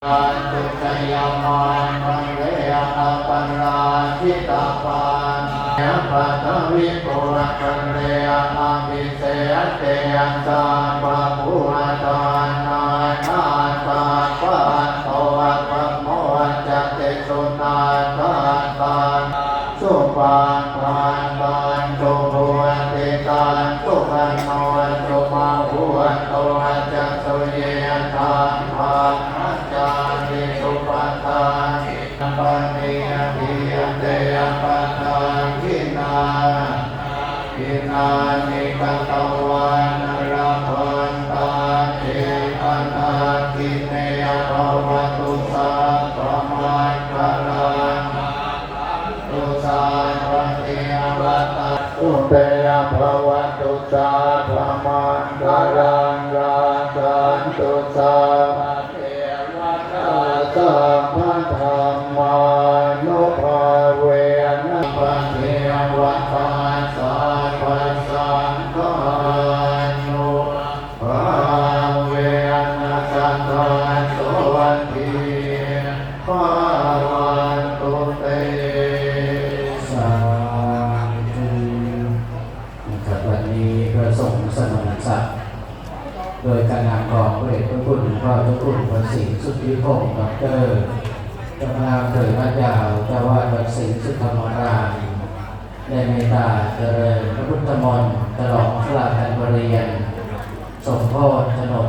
ปันตุจยามันปันเรอาปันราชิตาปันยะปัตวิโกะปันเรอามิเสเตยันตาปะภูตานนานาตาปะโตปะโมจัตเตสุนาตาตาสุปาทานตานตุภูติตานตุกันโนตุมาภูโตจัตตุเยทานภาจานิสุปทานปันติยติยเตยปัฏฐานขินานิกัตวานราภันตาเอปันนาคิเนยภวตุสัพพมังคลังตุสัพพะเทวตาอุเตยภวตุสัพพมังคลังราคันตุสัพพะเทวตาสัพพะธรรมานุภาเวนะปะเทวตาสัพพะสังฆานุภาเวนะสัทธาโสติภาวันตุเตสาธุนะครับวันนี้พระสงฆ์สมณศักดิ์โดยการนำของพระเดชพระคุณพระเจ้าคุณพระศรีสุทธิพงศ์ดร.เจ้าคณะอำเภอลาดยาวเจ้าวาดวัดศรีสุทธาราม ได้เมตตาเจริญพระพุทธมนต์ฉลองพระราชทานบริญญาสมโภชโฉนด